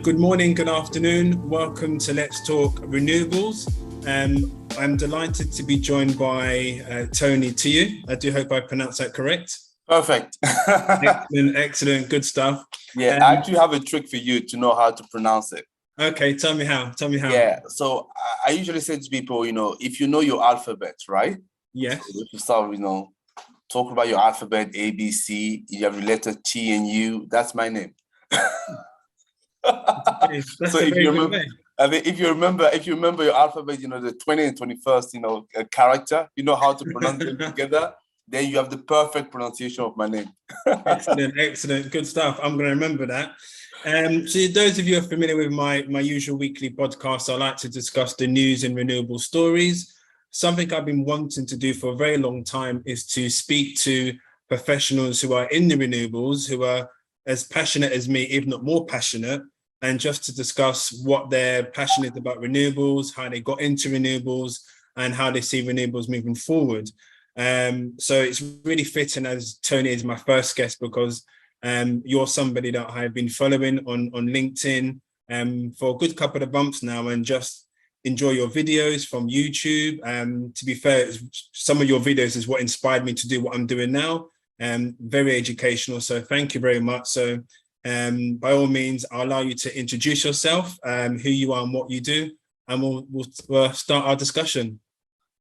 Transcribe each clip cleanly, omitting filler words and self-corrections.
Good morning, good afternoon. Welcome to Let's Talk Renewables. I'm delighted to be joined by Tony Tiyou. I do hope I pronounced that correct. Perfect. Excellent, good stuff. Yeah, I actually have a trick for you to know how to pronounce it. Okay, tell me how. Yeah, so I usually say to people, if you know your alphabet, right? Yes. So if you start, talking about your alphabet, A, B, C, you have the letter T and U, that's my name. That's a very good way. I mean, if you remember your alphabet, the 20 and 21st, character, you know how to pronounce them together, then you have the perfect pronunciation of my name. Excellent. Good stuff. I'm going to remember that. So those of you who are familiar with my usual weekly podcast, I like to discuss the news and renewable stories. Something I've been wanting to do for a very long time is to speak to professionals who are in the renewables, who are as passionate as me, if not more passionate, and just to discuss what they're passionate about renewables, how they got into renewables, and how they see renewables moving forward. So it's really fitting as Tony is my first guest because you're somebody that I've been following on LinkedIn for a good couple of months now, and just enjoy your videos from YouTube. To be fair, some of your videos is what inspired me to do what I'm doing now. Very educational, so thank you very much. So by all means, I'll allow you to introduce yourself, who you are and what you do, and we'll start our discussion.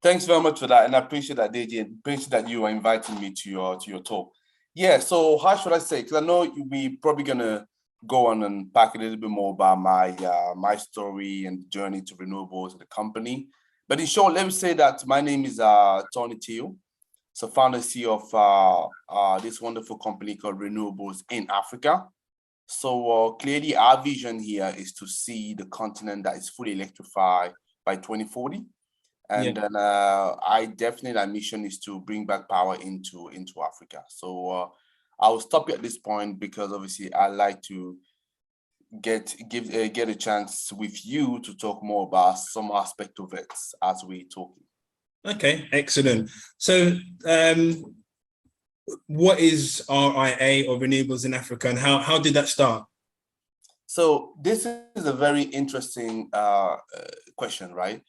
Thanks very much for that, and I appreciate that, DJ. Appreciate that you are inviting me to your talk. Yeah, so how should I say? Because I know we're probably gonna go on and unpack a little bit more about my story and journey to renewables and the company. But in short, let me say that my name is Tony Tiyou, so founder and CEO of this wonderful company called Renewables in Africa. So clearly, our vision here is to see the continent that is fully electrified by 2040. And then our mission is to bring back power into Africa. So I will stop you at this point because obviously I like to get a chance with you to talk more about some aspect of it as we talk. Okay, excellent. So what is RIA or Renewables in Africa, and how did that start? So this is a very interesting question, right?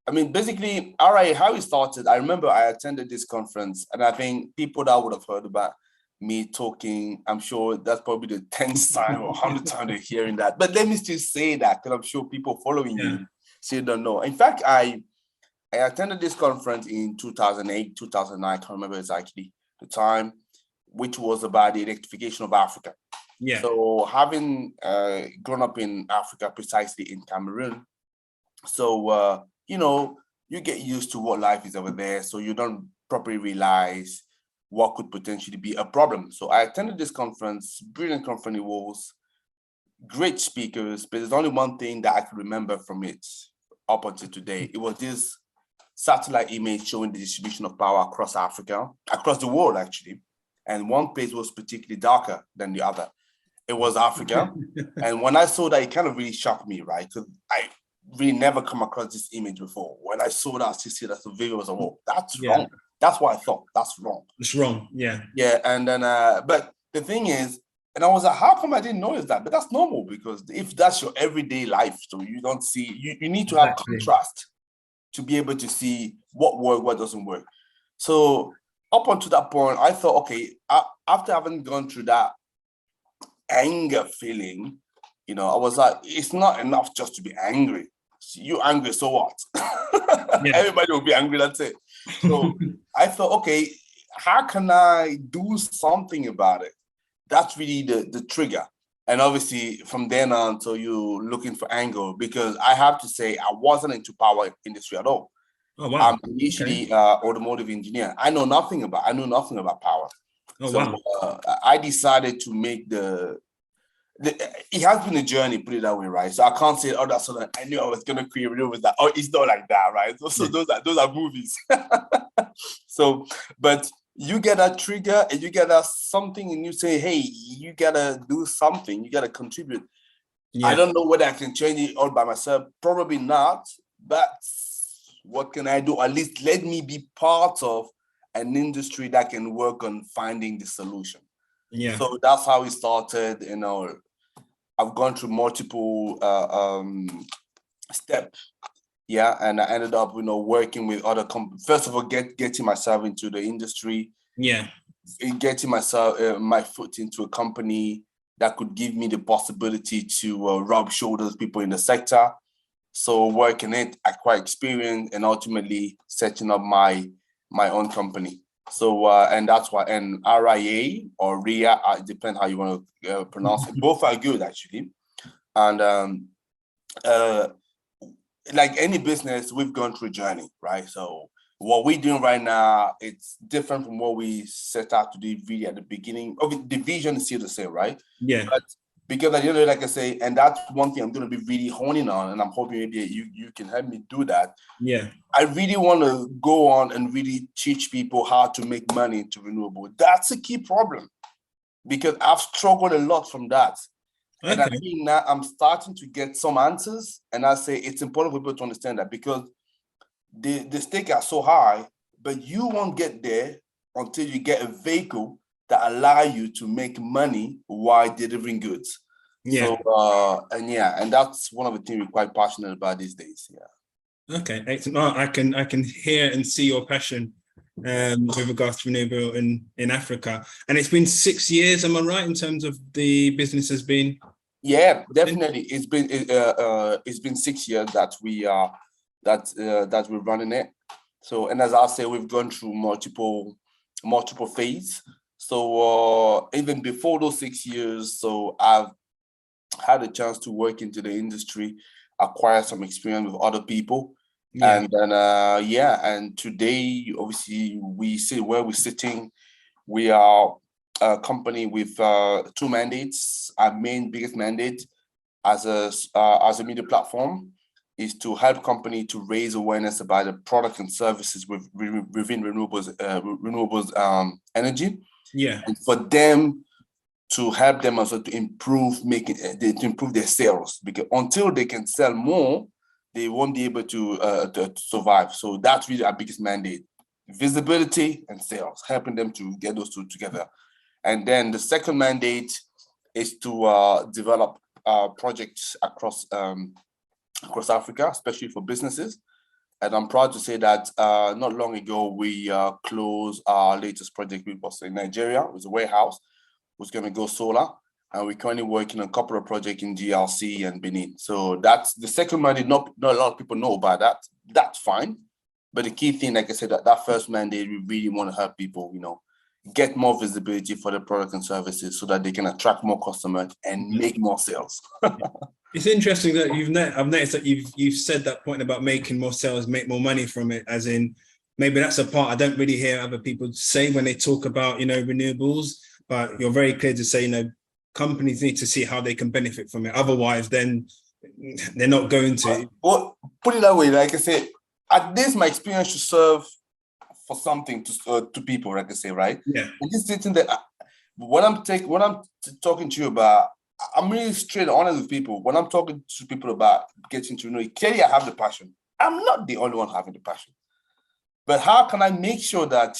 I mean, basically, RIA, how it started, I remember I attended this conference, and I think people that would have heard about me talking, I'm sure that's probably the 10th time or 100th time they're hearing that. But let me still say that, because I'm sure people following you still don't know. In fact, I attended this conference in 2008, 2009, I can't remember exactly the time, which was about the electrification of Africa. Yeah. So having grown up in Africa, precisely in Cameroon, so you get used to what life is over there, so you don't properly realize what could potentially be a problem. So I attended this conference, brilliant conference it was, great speakers, but there's only one thing that I can remember from it up until today. It was this satellite image showing the distribution of power across Africa, across the world actually, and one place was particularly darker than the other. It was Africa. And when I saw that, it kind of really shocked me, right? Because I really never come across this image before. When I saw that, I see that the video was like, oh, that's wrong. That's what I thought. That's wrong. It's wrong. Yeah. Yeah. And then, but the thing is, and I was like, how come I didn't notice that? But that's normal, because if that's your everyday life, so you don't see, you need to have contrast to be able to see what works, what doesn't work. So up until that point, I thought, okay, after having gone through that anger feeling, I was like, it's not enough just to be angry. You're angry, so what? Everybody will be angry, that's it. So I thought, okay, how can I do something about it? That's really the trigger. And obviously from then on, so you're looking for angle, because I have to say, I wasn't into power industry at all. Oh, wow. I'm initially automotive engineer. I knew nothing about power. Oh, so wow. I decided to make it has been a journey, put it that way, right? So I can't say, oh, that's so I knew I was gonna create renewables. That it's not like that, right? So those are movies. So, but you get a trigger and you get something, and you say, hey, you gotta do something, you gotta contribute. I don't know whether I can change it all by myself, probably not, but what can I do? At least let me be part of an industry that can work on finding the solution. Yeah. So that's how it started. I've gone through multiple steps. Yeah, and I ended up, working with other companies. First of all, getting myself into the industry. Yeah. Getting myself my foot into a company that could give me the possibility to rub shoulders with people in the sector. So working it, acquire experience, and ultimately setting up my own company. So and that's why, and RIA or RIA, it depends how you want to pronounce it. Both are good actually, and like any business, we've gone through a journey, right? So what we're doing right now, it's different from what we set out to do really at the beginning. The vision is still the same, right? Yeah. But because at the end of it, like I say, and that's one thing I'm going to be really honing on, and I'm hoping maybe you can help me do that. Yeah. I really want to go on and really teach people how to make money into renewable. That's a key problem because I've struggled a lot from that. Okay. And I think now I'm starting to get some answers, and I say it's important for people to understand that because the stakes are so high, but you won't get there until you get a vehicle that allow you to make money while delivering goods. Yeah. So and that's one of the things we're quite passionate about these days. Yeah. Okay, excellent. No, I can hear and see your passion with regards to renewable in Africa. And it's been 6 years, am I right, in terms of the business has been? Yeah, definitely. It's been 6 years that we are that we're running it. So, and as I say, we've gone through multiple phases. So even before those 6 years, so I've had a chance to work into the industry, acquire some experience with other people. Yeah. And then and today obviously we see where we're sitting. We are a company with 2 mandates. Our biggest mandate as a media platform is to help company to raise awareness about the product and services within renewables energy. Yeah. And for them to help them also to improve their sales, because until they can sell more, they won't be able to survive. So that's really our biggest mandate: visibility and sales, helping them to get those two together. And then the second mandate is to develop projects across Africa, especially for businesses. And I'm proud to say that not long ago, we closed our latest project with us in Nigeria. It was a warehouse, was going to go solar. And we're currently working on a couple of projects in GLC and Benin. So that's the second mandate. Not a lot of people know about that. That's fine. But the key thing, like I said, that first mandate, we really want to help people, get more visibility for the product and services so that they can attract more customers and make more sales. It's interesting that I've noticed that you've said that point about making more sales, make more money from it, as in maybe that's a part I don't really hear other people say when they talk about, renewables, but you're very clear to say, companies need to see how they can benefit from it. Otherwise, then they're not going to. Well, put it that way, like I said, at least my experience should serve for something to people, like I say, right? Yeah. And just sitting there, what I'm talking to you about, I'm really straight honest with people. When I'm talking to people about getting to know it, clearly I have the passion. I'm not the only one having the passion. But how can I make sure that,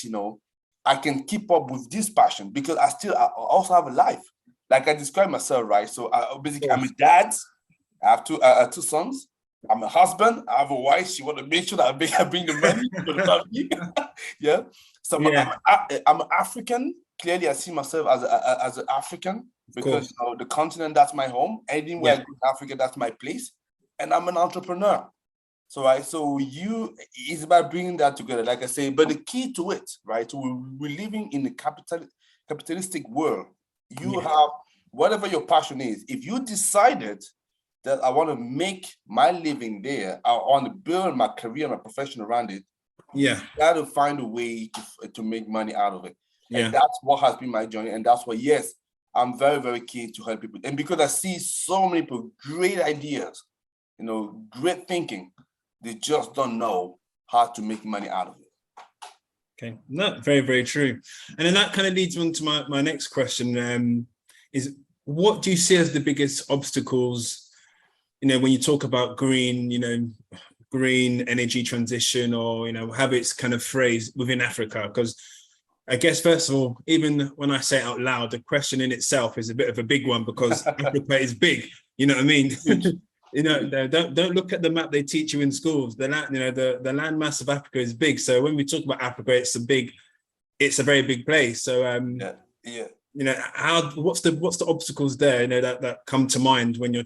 I can keep up with this passion? Because I also have a life. Like I describe myself, right? So basically, I'm a dad. I have two sons. I'm a husband. I have a wife. She want to make sure that I bring the money for the family. Yeah. So yeah. I'm African. Clearly, I see myself as an African because the continent, that's my home. Anywhere I go in Africa, that's my place. And I'm an entrepreneur. So it's about bringing that together, like I say. But the key to it, right? So we're living in a capitalistic world. You have whatever your passion is. If you decided that I want to make my living there, I want to build my career, my profession around it, you got to find a way to make money out of it. Yeah. And that's what has been my journey. And that's why, yes, I'm very, very keen to help people. And because I see so many people, great ideas, great thinking, they just don't know how to make money out of it. Okay, no, very, very true. And then that kind of leads on to my next question, is what do you see as the biggest obstacles, when you talk about green green energy transition, or, have its kind of phrase within Africa? Because I guess, first of all, even when I say it out loud, the question in itself is a bit of a big one, because Africa is big. You know what I mean? Don't look at the map they teach you in schools. The land, the land mass of Africa is big. So when we talk about Africa, it's a very big place. So what's the obstacles there, that come to mind when you're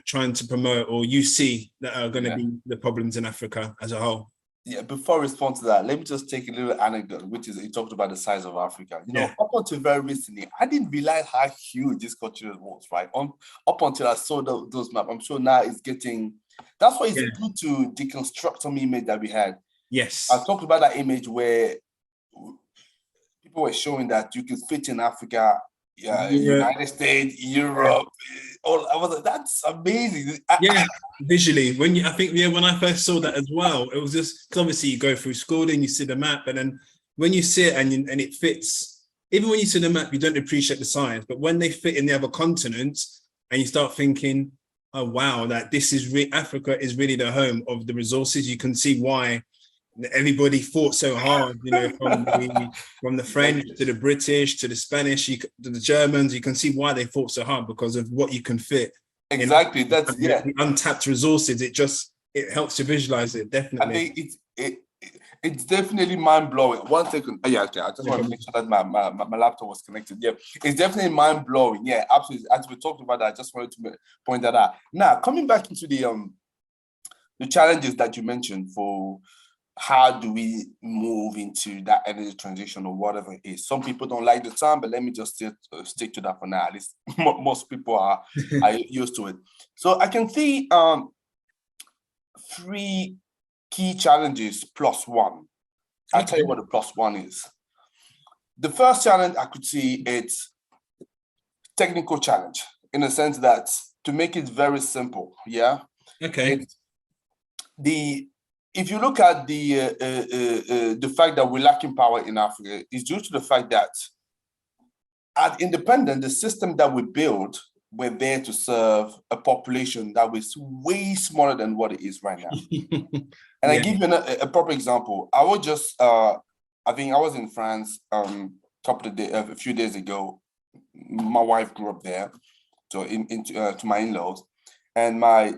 trying to promote, or you see that are going to be the problems in Africa as a whole? Yeah, before I respond to that, let me just take a little anecdote, which is, you talked about the size of Africa. Up until very recently, I didn't realize how huge this country was, right? Up until I saw those maps. I'm sure now it's getting, that's why it's good to deconstruct some image that we had. Yes. I talked about that image where people were showing that you could fit in Africa, United States, Europe. I was like, that's amazing. Visually, when I first saw that as well, it was just, because obviously you go through schooling, you see the map, and then when you see it and it fits, even when you see the map, you don't appreciate the size, but when they fit in the other continents and you start thinking, oh wow, that this is Africa is really the home of the resources, you can see why everybody fought so hard, from the French to the British to the Spanish to the Germans. You can see why they fought so hard, because of what you can fit. Exactly. That's the untapped resources. It helps to visualize it. Definitely. I think it's definitely mind blowing. 1 second. I just want to make sure that my laptop was connected. Yeah, it's definitely mind blowing. Yeah, absolutely. As we talked about that, I just wanted to point that out. Now, coming back into the challenges that you mentioned for how do we move into that energy transition, or whatever it is. Some people don't like the term, but let me just stick to that for now. At least most people are used to it. So I can see 3 key challenges plus one. I'll tell you what the plus one is. The first challenge I could see, it's technical challenge, in the sense that, to make it very simple, if you look at the fact that we're lacking power in Africa, is due to the fact that, as independent, the system that we build, we're there to serve a population that was way smaller than what it is right now. And I give you a proper example. I was just, I think I was in France a few days ago. My wife grew up there, so to my in-laws, and my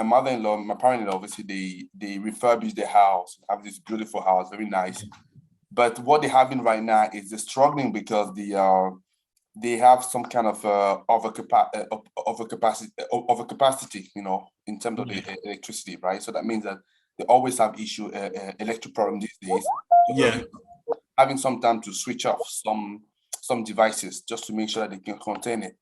mother-in-law, my parent-in-law, obviously they refurbished their house, have this beautiful house, very nice. But what they're having right now is they're struggling because they have some kind of overcapacity, in terms of the electricity, right? So that means that they always have electric problem these days. Having some time to switch off some devices just to make sure that they can contain it.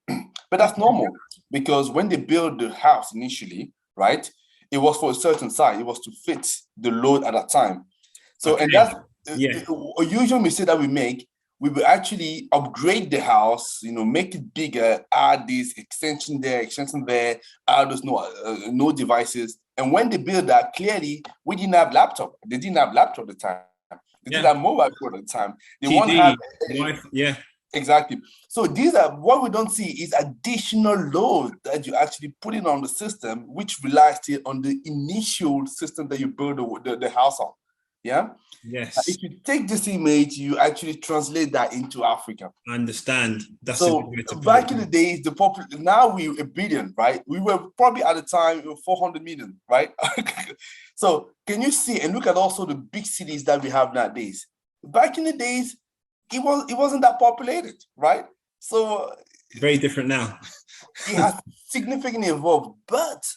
But that's normal, because when they built the house initially, right, it was for a certain size. It was to fit the load at that time. So, and that's a usual mistake that we make. We will actually upgrade the house, make it bigger, add this extension there, add those no devices. And when they build that, clearly we didn't have laptop. They didn't have laptop at the time. They didn't have mobile phone at the time. They won't have exactly. So these are what we don't see is additional load that you actually put in on the system, which relies still on the initial system that you build the house on. Yeah. Yes. If you take this image, you actually translate that into Africa. I understand. That's so back in the days, now we're 1 billion, right? We were probably at the time 400 million, right? So can you see and look at also the big cities that we have nowadays? Back in the days, it wasn't that populated, right? So very different now. It has significantly evolved, but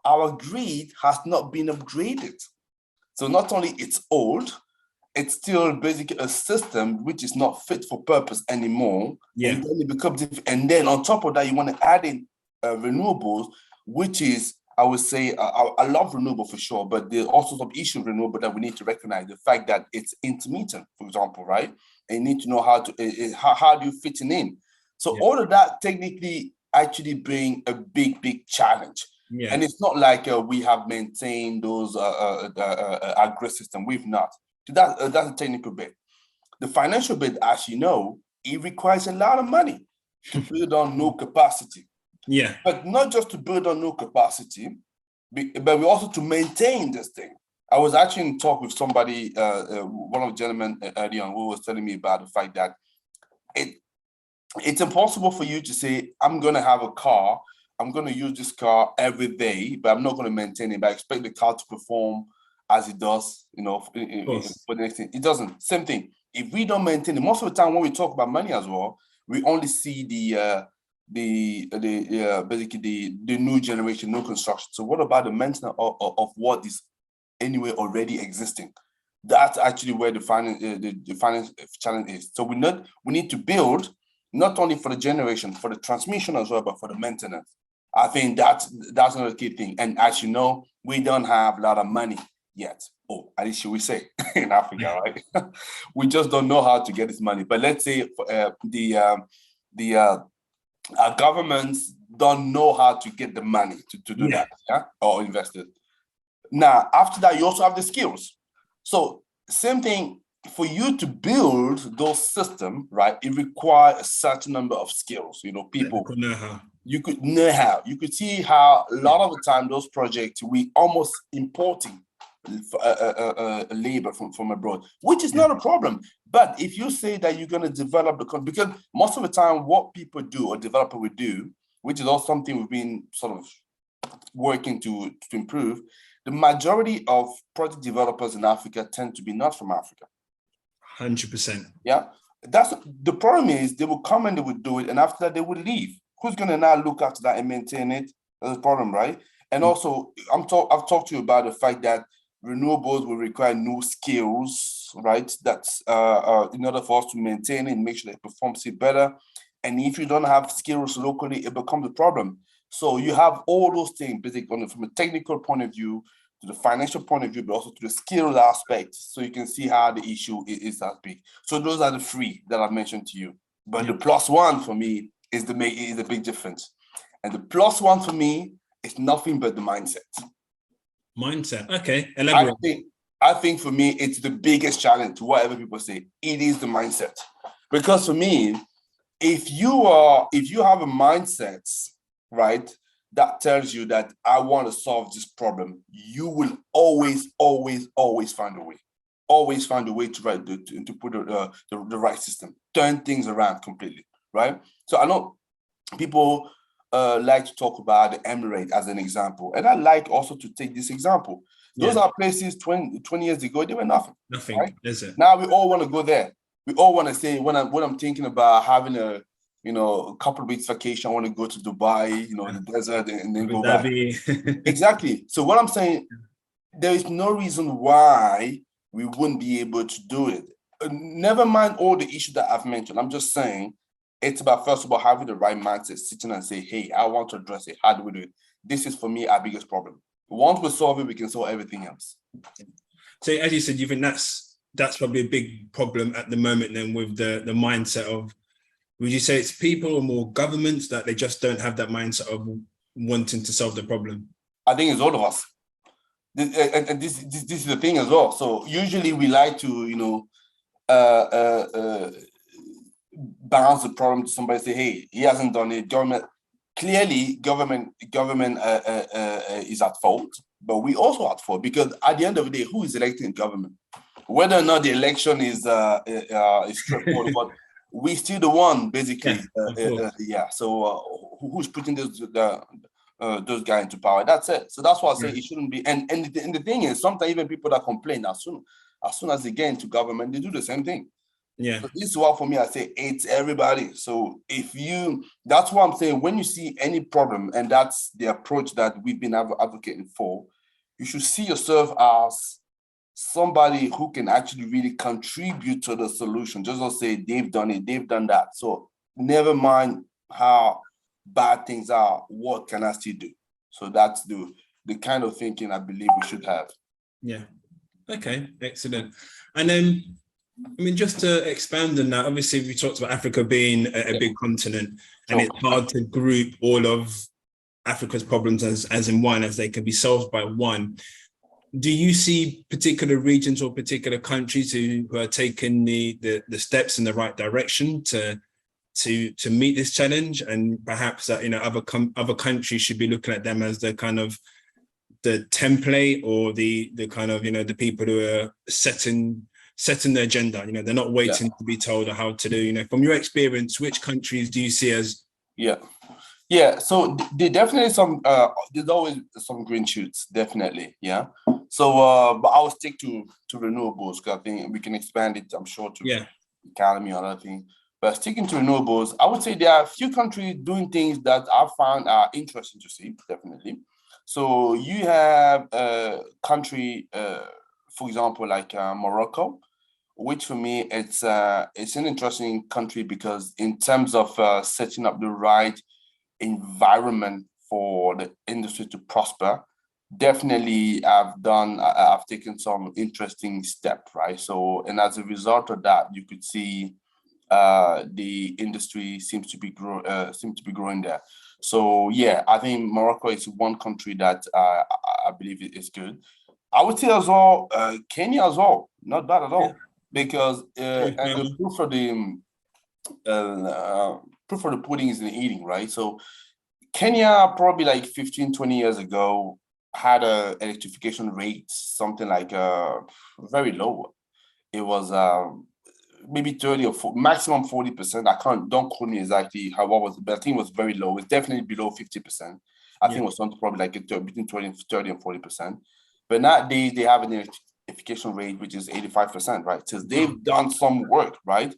our grid has not been upgraded. So not only it's old, it's still basically a system which is not fit for purpose anymore. Yeah. And then it becomes different. And then on top of that, you want to add in renewables, which is, I would say, I love renewable for sure, but there's also some issue with renewable that we need to recognize. The fact that it's intermittent, for example, right? And you need to know how do you fit it in. So all of that technically actually bring a big challenge. Yeah. And it's not like we have maintained those agri system. We've not. So that's a technical bit. The financial bit, as you know, it requires a lot of money to build on no capacity. Yeah. But not just to build on no capacity, but we also to maintain this thing. I was actually in talk with somebody, one of the gentlemen earlier on, who was telling me about the fact that it's impossible for you to say, I'm going to have a car, I'm going to use this car every day, but I'm not going to maintain it. But I expect the car to perform as it does, you know, for the next thing. It doesn't. Same thing. If we don't maintain it, most of the time when we talk about money as well, we only see basically the new generation, new construction. So what about the maintenance of what is anyway already existing? That's actually where the finance challenge is. So we need to build not only for the generation, for the transmission as well, but for the maintenance. I think that's another key thing. And as you know, we don't have a lot of money yet. Oh, at least should we say in Africa, right? We just don't know how to get this money. But let's say our governments don't know how to get the money to do that, yeah, or invest it. Now, after that, you also have the skills. So same thing, for you to build those systems, right, it requires a certain number of skills. You know, people, you could know how. You could see how a lot of the time those projects, we almost importing labor from abroad, which is not a problem. But if you say that you're going to develop because most of the time what people do or developer will do, which is also something we've been sort of working to improve, the majority of project developers in Africa tend to be not from Africa. 100%. Yeah, that's the problem. Is they will come and they will do it, and after that they will leave. Who's going to now look after that and maintain it? That's the problem, right? And also, I've talked to you about the fact that renewables will require new skills, right? That's in order for us to maintain it and make sure that it performs it better. And if you don't have skills locally, it becomes a problem. So you have all those things, basically, from a technical point of view, to the financial point of view, but also to the skill aspect. So you can see how the issue is that big. So those are the three that I've mentioned to you. But the plus one for me is the big difference. And the plus one for me is nothing but the mindset. Mindset. Okay. Elaborate. I think for me, it's the biggest challenge, whatever people say. It is the mindset. Because for me, if you have a mindset, right, that tells you that I want to solve this problem, you will always find a way. Always find a way to put the right system, turn things around completely, right? So I know people like to talk about the Emirates as an example, and I like also to take this example. Those are places 20 years ago, they were nothing. Nothing, right? Is it? Now we all want to go there. We all want to say, when I'm thinking about having a couple of weeks vacation, I want to go to Dubai, the desert, and then go back. Exactly. So what I'm saying, there is no reason why we wouldn't be able to do it. Never mind all the issues that I've mentioned. I'm just saying it's about, first of all, having the right mindset, sitting and say, hey, I want to address it. How do we do it? This is, for me, our biggest problem. Once we solve it, we can solve everything else. So as you said, you think that's probably a big problem at the moment then with the mindset of, would you say it's people or more governments that they just don't have that mindset of wanting to solve the problem? I think it's all of us. And this is the thing as well. So usually we like to, bounce the problem to somebody, say, hey, he hasn't done it. Government is at fault, but we also at fault, because at the end of the day, who is electing government? Whether or not the election is straightforward, but we still the one, basically. So who's putting those guys into power? That's it. So that's why I say it shouldn't be. And the thing is, sometimes even people that complain, as soon as they get into government, they do the same thing. Yeah. So this is why, for me, I say it's everybody. So that's why I'm saying, when you see any problem, and that's the approach that we've been advocating for, you should see yourself as somebody who can actually really contribute to the solution. Just don't say they've done it, they've done that. So never mind how bad things are, what can I still do? So that's the kind of thinking I believe we should have. Yeah. Okay, excellent. And then, just to expand on that, obviously we talked about Africa being a big continent, and it's hard to group all of Africa's problems as in one, as they can be solved by one. Do you see particular regions or particular countries who are taking the steps in the right direction to meet this challenge, and perhaps that other countries should be looking at them as the kind of template or the kind of, the people who are setting the agenda. They're not waiting to be told how to do. From your experience, which countries do you see as? So there definitely there's always some green shoots, definitely. So but I'll stick to renewables, because I think we can expand it, I'm sure, to economy or other things. But sticking to renewables, I would say there are a few countries doing things that I found are interesting to see, definitely. So you have a country, for example, like Morocco, which for me, it's an interesting country, because in terms of setting up the right environment for the industry to prosper, definitely I've taken some interesting steps, right? So, and as a result of that, you could see the industry seems to be growing there. So I think Morocco is one country that I believe is good. I would say as well, Kenya as well, not bad at all, because and the proof for the pudding is in the eating, right? So Kenya, probably like 15, 20 years ago, had a electrification rate, something like very low. It was maybe 30 or 40, maximum 40%. Don't quote me exactly what was it, but I think it was very low. It's definitely below 50%. I think it was something probably like between 30 and 40%. But nowadays they have an electrification rate which is 85%, right? So they've done some work, right?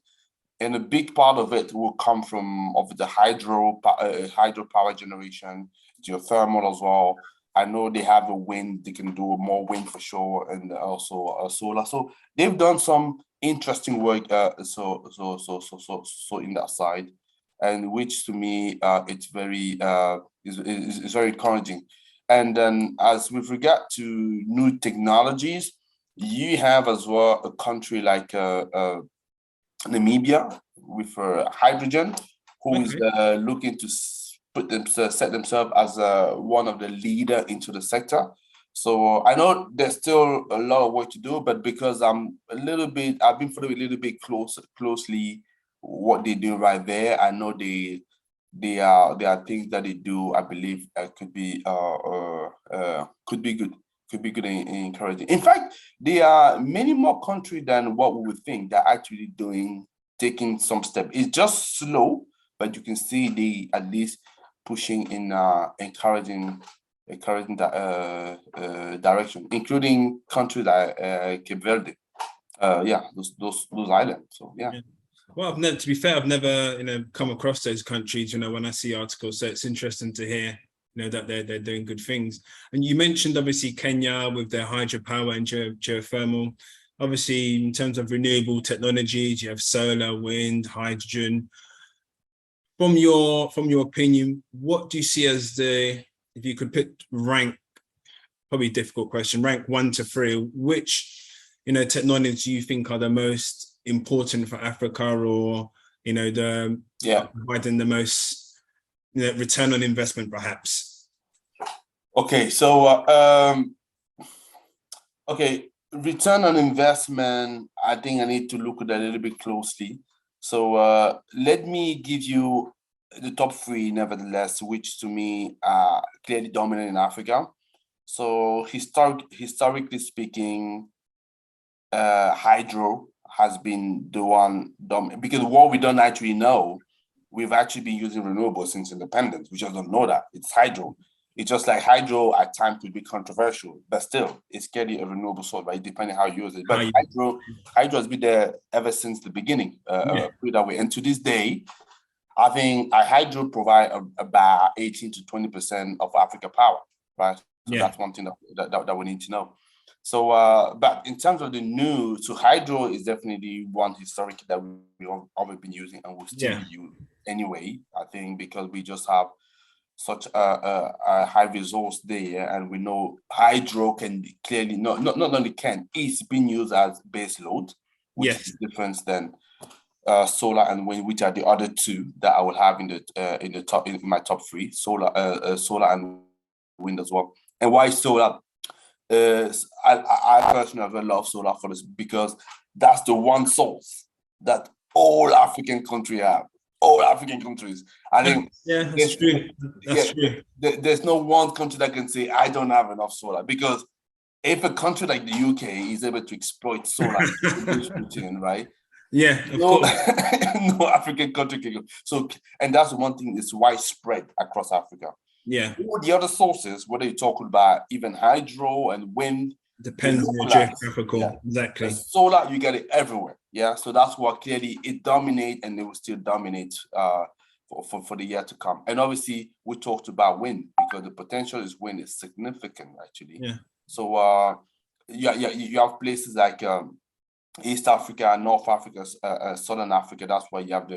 And a big part of it will come from the hydro power generation, geothermal as well. I know they have a wind; they can do more wind for sure, and also solar. So they've done some interesting work. So in that side, and which to me it's very is very encouraging. And then as with regard to new technologies, you have as well a country like Namibia with hydrogen, who is looking to set themselves as one of the leader into the sector. So I know there's still a lot of work to do, but because I've been following a little bit closely what they do right there. I know there are things that they do, I believe could be good. Could be good and encouraging. In fact, there are many more countries than what we would think that are actually taking some steps. It's just slow, but you can see they at least pushing in encouraging that direction, including countries like Cape Verde. Those islands. So yeah. Well, to be fair, I've never come across those countries. When I see articles, so it's interesting to hear. That they're doing good things. And you mentioned obviously Kenya with their hydropower and geothermal. Obviously, in terms of renewable technologies, you have solar, wind, hydrogen. From your opinion, what do you see as if you could rank, probably a difficult question, rank 1 to 3, which technologies you think are the most important for Africa, or providing the most return on investment, perhaps? Okay, so return on investment, I think I need to look at that a little bit closely. So let me give you the top 3, nevertheless, which to me are clearly dominant in Africa. So historically speaking, hydro has been the one dominant, because what we don't actually know, we've actually been using renewables since independence. We just don't know that. It's hydro. It's just like hydro at times could be controversial, but still, it's clearly a renewable source, right? Depending how you use it. But hydro has been there ever since the beginning, put it that way. And to this day, I think hydro provide about 18 to 20% of Africa power, right? So that's one thing that we need to know. So, but in terms of the new, so hydro is definitely one historic that we've always been using and will still use anyway, I think, because we just have such a high resource there, and we know hydro can clearly not only is being used as base load, which is different than solar and wind, which are the other two that I will have in my top 3, solar and wind as well. And why solar? I personally love solar for this, because that's the one source that all African countries have. all African countries. I think yeah, that's true. That's true. There's no one country that can say I don't have enough solar, because if a country like the UK is able to exploit solar, right? Yeah, of course. No African country can go. So, and that's one thing, is widespread across Africa. Yeah. All the other sources, whether you're talking about even hydro and wind, depends on your geographical. Yeah. Exactly. The solar, you get it everywhere. Yeah. So that's why clearly it dominates, and it will still dominate for the year to come. And obviously, we talked about wind, because the potential is wind is significant, actually. Yeah. So you have places like East Africa, North Africa, Southern Africa. That's why you have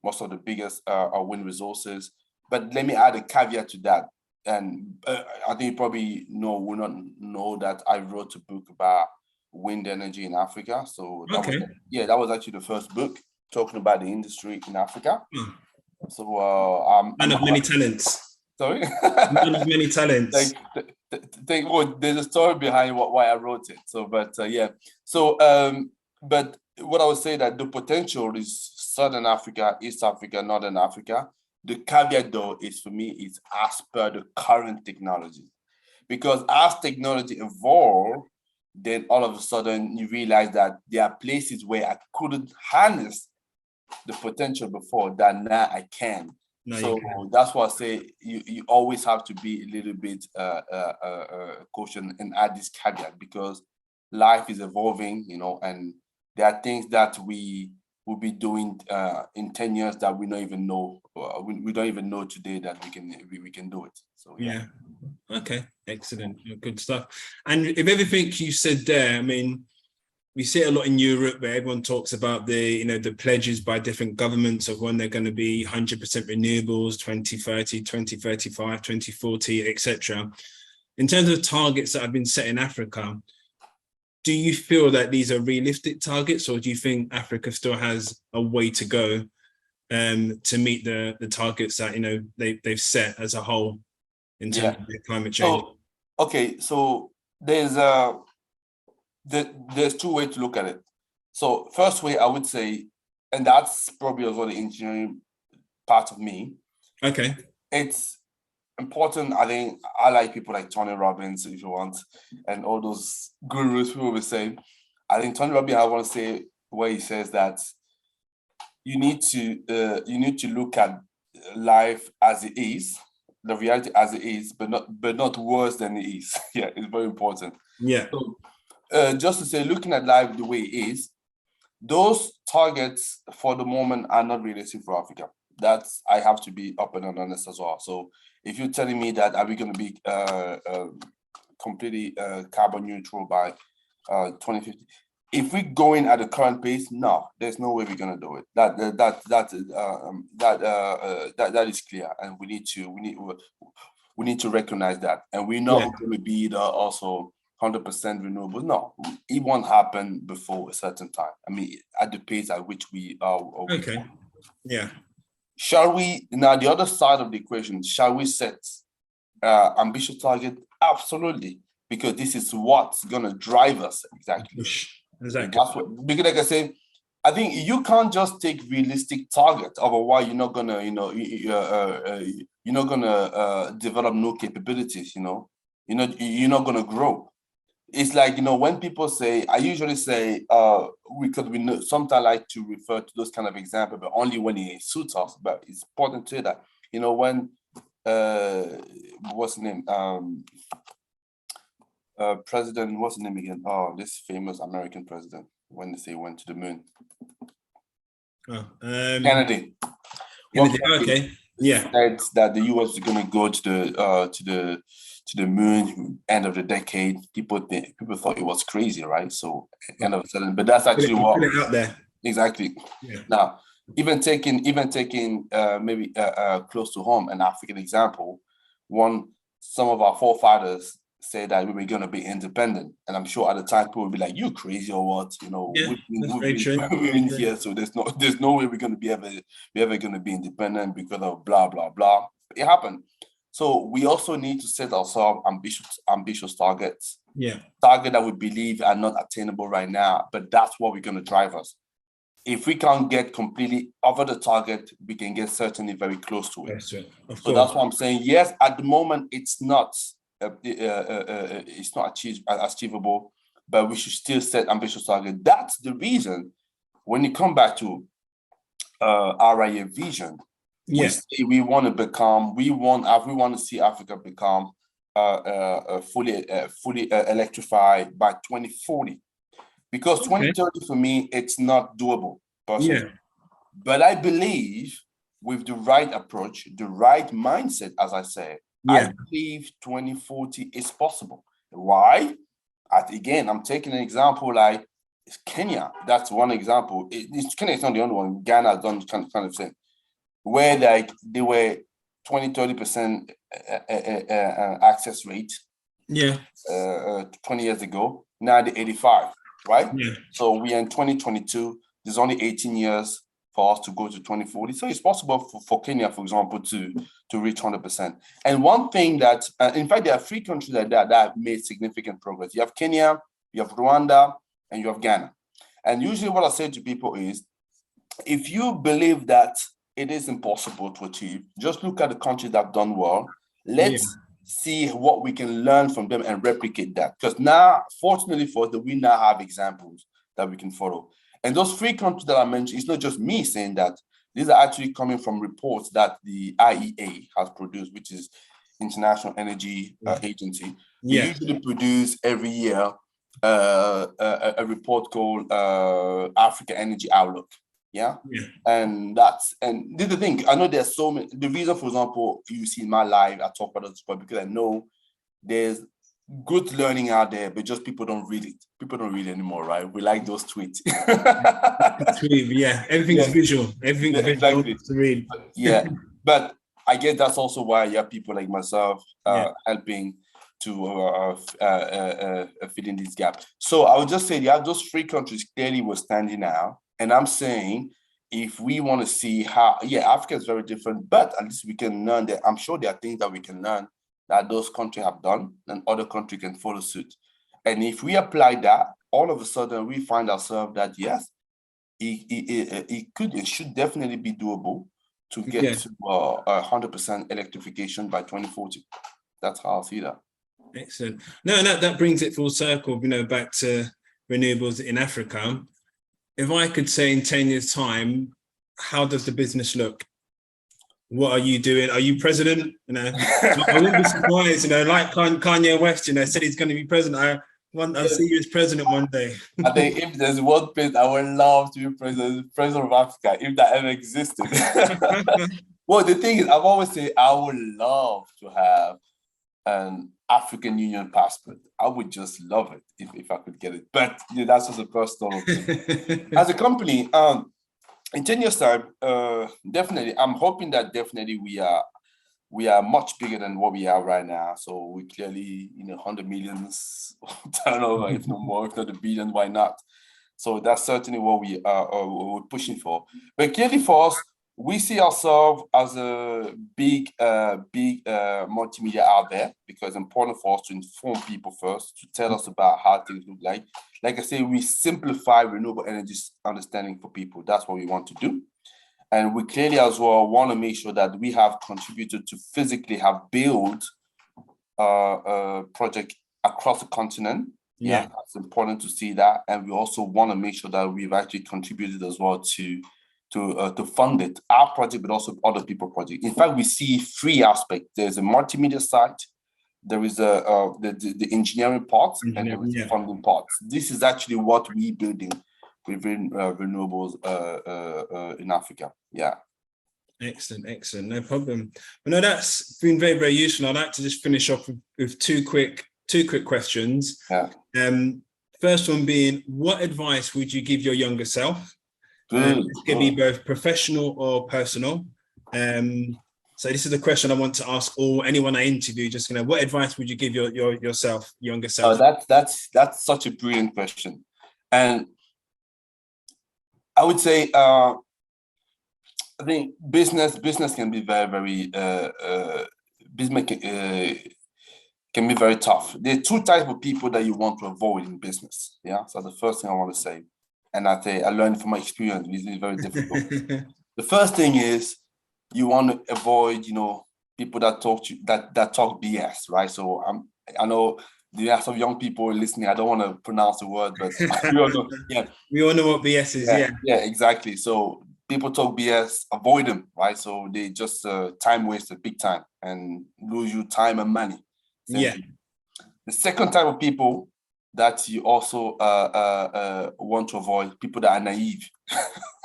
most of the biggest wind resources. But let me add a caveat to that. And I think you probably will not know that I wrote a book about wind energy in Africa. So that was actually the first book talking about the industry in Africa. So man of many talents. Sorry? Man of many talents. There's a story behind why I wrote it. So, but yeah. So, but what I would say, that the potential is Southern Africa, East Africa, Northern Africa. The caveat, though, is for me, is as per the current technology. Because as technology evolves, then all of a sudden you realize that there are places where I couldn't harness the potential before that now I can. So that's why I say you always have to be a little bit cautious and add this caveat, because life is evolving, and there are things that we will be doing in 10 years that we don't even know. We don't even know today that we can do it. So yeah. Okay, excellent, good stuff. And if everything you said there, I mean, we see it a lot in Europe, where everyone talks about the pledges by different governments of when they're going to be 100% renewables, 2030, 2035, 2040, etc. In terms of targets that have been set in Africa, do you feel that these are realistic targets, or do you think Africa still has a way to go to meet the targets that they've set as a whole in terms of the climate change? So there's two ways to look at it. So first way, I would say, and that's probably also the engineering part of me. Okay. It's important. I think I like people like Tony Robbins, if you want, and all those gurus people will say. I think Tony Robbins, I want to say where he says that you need to look at life as it is, the reality as it is, but not worse than it is. Yeah, it's very important. Yeah. So, just to say, looking at life the way it is, those targets for the moment are not realistic for Africa. That's, I have to be open and honest as well. So if you're telling me that are we going to be completely carbon neutral by 2050, if we're going at the current pace, no, there's no way we're going to do it. That is clear, and we need to recognize that, and we're not going to be also 100% renewable. No, it won't happen before a certain time. I mean, at the pace at which we are. Okay. Yeah. Shall we, now the other side of the equation, shall we set ambitious target? Absolutely, because this is what's going to drive us. Exactly. That's what, because like I say, I think you can't just take realistic targets. Otherwise, you're not gonna, you're not gonna develop new capabilities. You're not gonna grow. It's like, when people say, I usually say, because we know, sometimes I like to refer to those kind of examples, but only when it suits us. But it's important to say that, when, what's the name? President, what's the name again? Oh, this famous American president, when they say went to the moon. Kennedy. Okay. Yeah. Said that the US is going to go to the moon end of the decade. People thought it was crazy, right? So end of the sudden, but that's actually what put it out there. Exactly. Yeah. Now, even taking maybe close to home, an African example, some of our forefathers say that we were going to be independent, and I'm sure at the time people would be like, "You crazy or what?" We've been here, so there's no way we're going to be ever going to be independent because of blah blah blah. It happened. So we also need to set ourselves ambitious targets. Yeah, target that we believe are not attainable right now, but that's what we're going to drive us. if we can't get completely over the target, we can get certainly very close to it. That's right. Of So course. that's what I'm saying. Yes, at the moment, it's not achievable, but we should still set ambitious targets. That's the reason when you come back to RIA vision, we say we want to become, we want to see Africa become fully electrified by 2040. Because 2030 for me, it's not doable personally. Yeah. But I believe with the right approach, the right mindset, as I say, I believe 2040 is possible. Why? Again, I'm taking an example like Kenya. That's one example. Kenya is not the only one. Ghana has done kind of thing, where like they were 20-30% access rate. 20 years ago. Now they're 85, right? Yeah. So we are in 2022. There's only 18 years for us to go to 2040. So it's possible for Kenya, for example, to reach 100%. And one thing that, in fact, there are 3 countries like that have made significant progress. You have Kenya, you have Rwanda, and you have Ghana. And usually what I say to people is, if you believe that it is impossible to achieve, just look at the countries that have done well. Let's see what we can learn from them and replicate that. Because now, fortunately for us, we now have examples that we can follow. And those 3 countries that I mentioned, it's not just me saying that. These are actually coming from reports that the IEA has produced, which is International Energy Agency. They usually produce every year a report called Africa Energy Outlook. And this is the thing. I know there's so many. The reason, for example, you see in my live, I talk about this because I know there's good learning out there, but just people don't read it. People don't read it anymore, right? We like those tweets. Everything's visual. Everything's visual to read. But I guess that's also why you have people like myself helping to fill in these gaps. So I would just say you have those 3 countries clearly we're standing now. And I'm saying, if we want to see how, Africa is very different, but at least we can learn that. I'm sure there are things that we can learn that those countries have done, and other countries can follow suit. And if we apply that, all of a sudden we find ourselves that yes, it should definitely be doable to get to 100% electrification by 2040. That's how I see that. Excellent. No, that brings it full circle, back to renewables in Africa. If I could say in 10 years' time, how does the business look? What are you doing? Are you president? I wouldn't be surprised, like Kanye West, said he's going to be president. I'll see you as president one day. I think if there's one place I would love to be president of Africa, if that ever existed. Well, the thing is, I've always said I would love to have an African Union passport. I would just love it if I could get it. But that's just a personal thing. As a company, in 10 years' time, definitely, I'm hoping that definitely we are much bigger than what we are right now. So we clearly, 100 millions turnover, if no more, if not a billion, why not? So that's certainly what we're pushing for. But clearly for us, we see ourselves as a big multimedia out there, because it's important for us to inform people first, to tell us about how things look like. Like I say, we simplify renewable energy understanding for people. That's what we want to do. And we clearly as well want to make sure that we have contributed to physically have built a project across the continent. It's important to see that. And we also want to make sure that we've actually contributed as well to fund it, our project, but also other people's projects. In fact, we see 3 aspects. There's a multimedia side, there is the engineering part, and there is the funding part. This is actually what we're building within renewables in Africa. Excellent, no problem. Well, no, that's been very, very useful. I'd like to just finish off with two quick questions. First one being, what advice would you give your younger self? This can be both professional or personal. So this is the question I want to ask anyone I interview. Just what advice would you give your younger self? That's such a brilliant question, and I would say I think business can be very, very business can be very tough. There are 2 types of people that you want to avoid in business. So the first thing I want to say. and I learned from my experience. It's very difficult. The first thing is you want to avoid, people that talk BS, right? So I know there are some young people listening. I don't want to pronounce the word, but we all know. Yeah, we all know what BS is. Yeah, exactly. So people talk BS, avoid them, right? So they just time waster, big time, and lose you time and money. Yeah. The second type of people that you also want to avoid, people that are naive.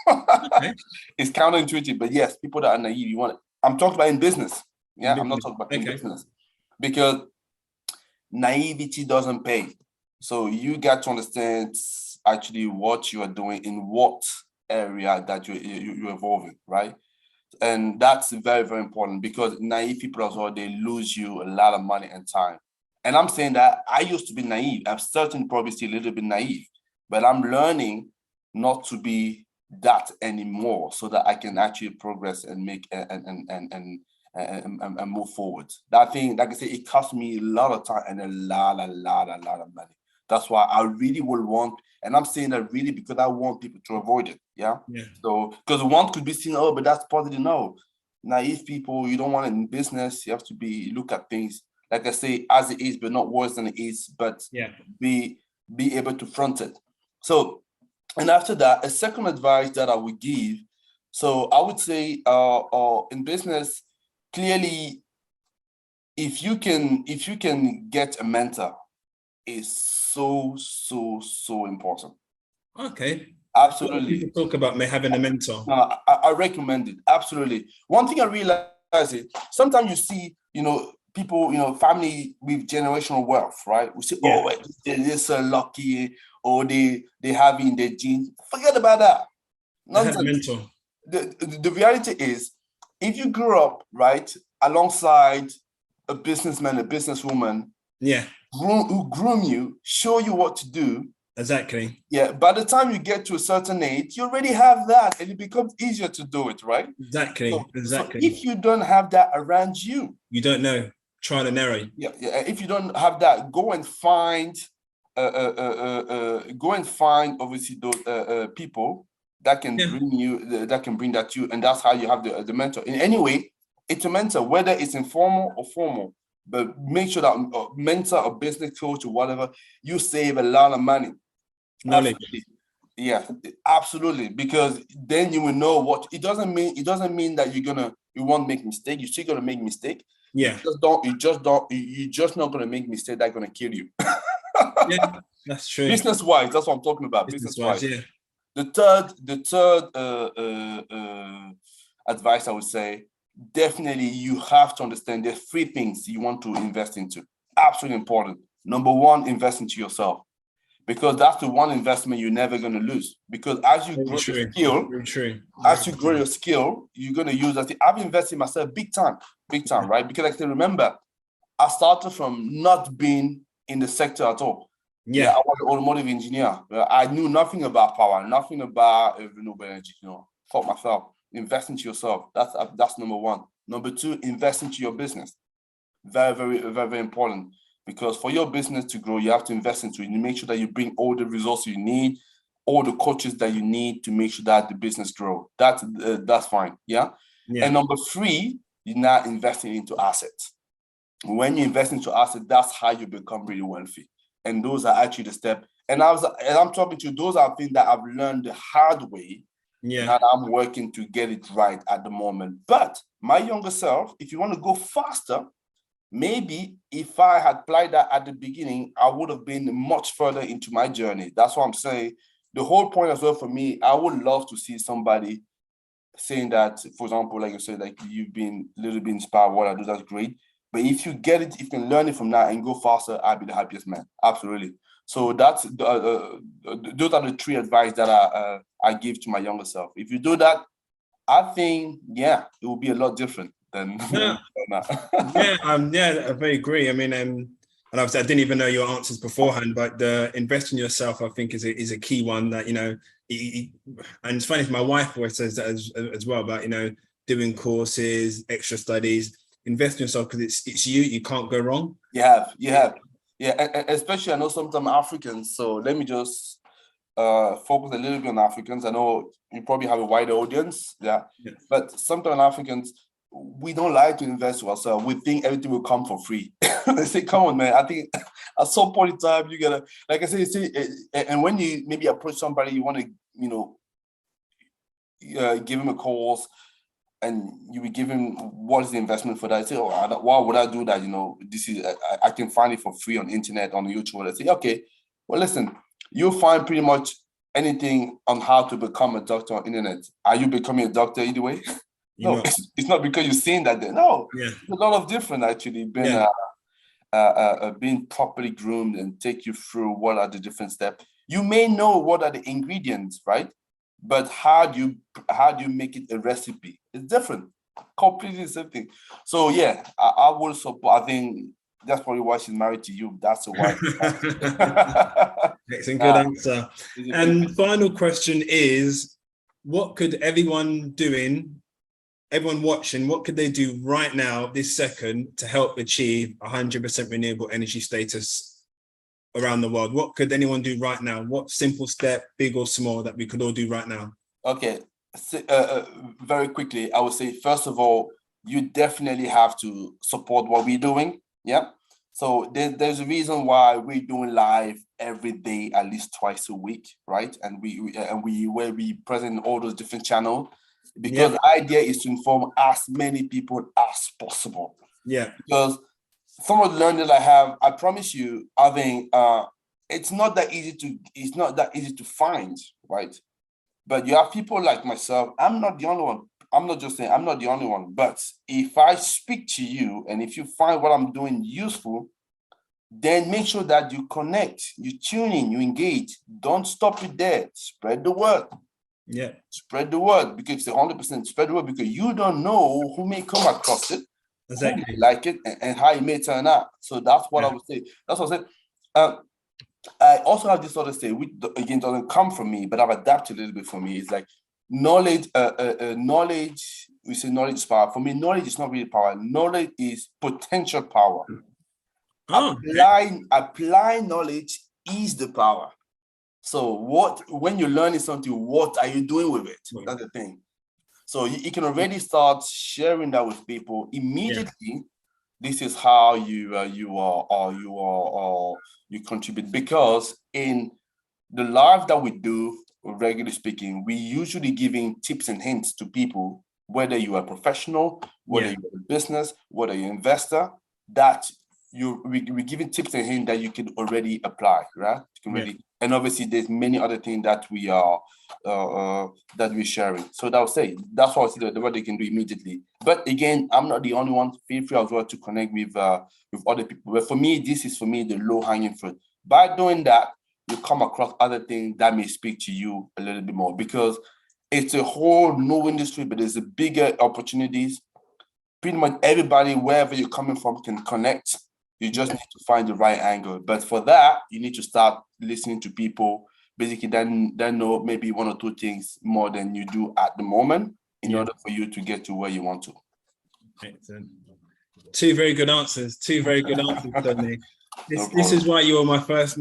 Okay. It's counterintuitive, but yes, people that are naive. I'm talking about in business. Yeah, I'm not talking about in business, because naivety doesn't pay. So you got to understand actually what you are doing in what area that you're evolving, right? And that's very, very important, because naive people as well, they lose you a lot of money and time. And I'm saying that I used to be naive. I'm certainly probably still a little bit naive, but I'm learning not to be that anymore, so that I can actually progress and make and move forward. That thing, like I say, it cost me a lot of time and a lot of money. That's why I really will want, and I'm saying that really because I want people to avoid it. Yeah. So, because one could be seen, oh, but that's positive. No, naive people, you don't want it in business. You have to look at things, like I say, as it is, but not worse than it is, but be able to front it. So, and after that, a second advice that I would give. So I would say in business, clearly, if you can get a mentor, is so important. Okay. Absolutely. People talk about me having a mentor. I recommend it. Absolutely. One thing I realize is sometimes you see, people, family with generational wealth, right? We say, oh, they're so lucky, or they have in their genes. Forget about that. Nonsense. The reality is, if you grew up, right, alongside a businessman, a businesswoman, who groom you, show you what to do. Exactly. Yeah, by the time you get to a certain age, you already have that, and it becomes easier to do it, right? Exactly. So if you don't have that around you, you don't know. Trial and error. Yeah. If you don't have that, go and find obviously those people that can bring you, that can bring that to you, and that's how you have the mentor. In any way, it's a mentor, whether it's informal or formal. But make sure that mentor or business coach or whatever, you save a lot of money. Knowledge. Absolutely. Yeah, absolutely. Because then you will know what it doesn't mean that you won't make mistake. You're still gonna make mistake. Yeah. You're just not gonna make mistake that's gonna kill you. Yeah, that's true. Business-wise, that's what I'm talking about. Business-wise. Yeah. The third advice I would say, definitely you have to understand there's 3 things you want to invest into. Absolutely important. Number 1, invest into yourself. Because that's the one investment you're never going to lose. Because as you grow your skill, you're going to use that. I've invested in myself big time, right? Because like I said, remember, I started from not being in the sector at all. Yeah, I was an automotive engineer. I knew nothing about power, nothing about renewable energy. Thought myself, invest into yourself. That's number 1. Number 2, invest into your business. Very, very, very, very important. Because for your business to grow, you have to invest into it. You make sure that you bring all the resources you need, all the coaches that you need to make sure that the business grow. That's fine. Yeah. And number 3, you're now investing into assets. When you invest into assets, that's how you become really wealthy. And those are actually the steps. And I'm talking to you, those are things that I've learned the hard way. Yeah. And I'm working to get it right at the moment. But my younger self, if you want to go faster, maybe if I had applied that at the beginning, I would have been much further into my journey. That's what I'm saying. The whole point as well for me, I would love to see somebody saying that, for example, like you said, like you've been a little bit inspired, what I do, that's great. But if you get it, if you can learn it from that and go faster, I'd be the happiest man. Absolutely. So that's those are the 3 advice that I give to my younger self. If you do that, I think, it will be a lot different. I very agree. I mean, and obviously I didn't even know your answers beforehand, but the invest in yourself, I think, is a key one that, and it's funny, my wife always says that as well, about, doing courses, extra studies, invest in yourself, because it's you can't go wrong. You have. Yeah, especially I know sometimes Africans, so let me just focus a little bit on Africans. I know you probably have a wider audience, yeah. But sometimes Africans, we don't like to invest to ourselves. We think everything will come for free. They say, come on, man. I think at some point in time, you gotta, like I say, and when you maybe approach somebody, you want to, give him a course, and you will give him what is the investment for that. I say, oh, why would I do that? This is I can find it for free on the internet, on YouTube. I say, okay, well, listen, you'll find pretty much anything on how to become a doctor on the internet. Are you becoming a doctor either way? No, it's not because you've seen that there. No, there's a lot of different actually being properly groomed and take you through what are the different steps. You may know what are the ingredients, right? But how do you make it a recipe? It's different, completely different. So yeah, I will support. I think that's probably why she's married to you. That's the why. Excellent, good answer. And final question is, what could everyone watching, what could they do right now, this second, to help achieve 100% renewable energy status around the world? What could anyone do right now? What simple step, big or small, that we could all do right now? Okay, very quickly, I would say, first of all, you definitely have to support what we're doing. Yeah. So there's a reason why we're doing live every day, at least twice a week, right? And we present in all those different channels, because the idea is to inform as many people as possible. Yeah. Because some of the learning that I have, I promise you, I think it's not that easy to find, right? But you have people like myself. I'm not the only one. I'm not just saying I'm not the only one. But if I speak to you and if you find what I'm doing useful, then make sure that you connect, you tune in, you engage. Don't stop it there. Spread the word. Yeah. Spread the word, because it's 100% spread the word, because you don't know who may come across it. Exactly. Like it and how it may turn out. So that's what I would say. That's what I said. I also have this other say, which again doesn't come from me, but I've adapted a little bit for me. It's like knowledge. Knowledge. We say knowledge is power. For me, knowledge is not really power. Knowledge is potential power. Apply knowledge is the power. So when you're learning something, what are you doing with it? That's the thing. So you can already start sharing that with people immediately. Yeah. This is how you contribute, because in the live that we do, regularly speaking, we usually giving tips and hints to people, whether you are a professional, whether you're a business, whether you're an investor, that we're giving tips and hints that you can already apply, right? You can really, and obviously there's many other things that we are that we're sharing. So that would say that's what I see what they can do immediately. But again, I'm not the only one. Feel free as well to connect with other people. But for me, this is the low-hanging fruit. By doing that, you come across other things that may speak to you a little bit more, because it's a whole new industry, but there's a bigger opportunities. Pretty much everybody, wherever you're coming from, can connect. You just need to find the right angle. But for that, you need to start listening to people, basically then know maybe one or two things more than you do at the moment in order for you to get to where you want to. Excellent. Two very good answers, Tony. This is why you were my first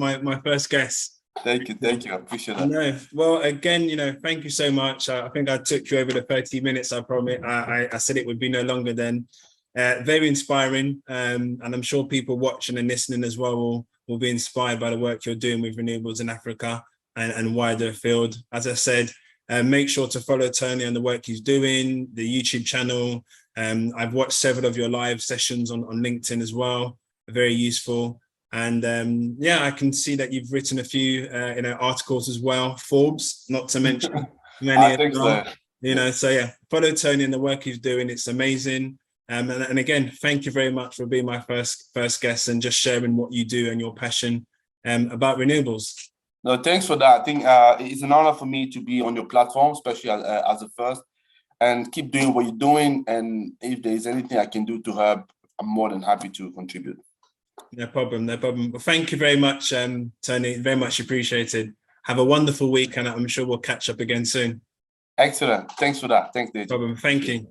guest. Thank you. I appreciate that. No, well, again, thank you so much. I think I took you over the 30 minutes. I promise. I said it would be no longer than. Very inspiring, and I'm sure people watching and listening as well will be inspired by the work you're doing with renewables in Africa and wider field. As I said, make sure to follow Tony and the work he's doing, the YouTube channel. I've watched several of your live sessions on LinkedIn as well, very useful. And I can see that you've written a few articles as well, Forbes, not to mention many. I think so. So follow Tony and the work he's doing. It's amazing. And again, thank you very much for being my first guest and just sharing what you do and your passion about renewables. No, thanks for that. I think it's an honor for me to be on your platform, especially as a first, and keep doing what you're doing. And if there's anything I can do to help, I'm more than happy to contribute. No problem. Well, thank you very much, Tony. Very much appreciated. Have a wonderful week, and I'm sure we'll catch up again soon. Excellent. Thanks for that. Thanks, Dave. No problem. Thank you.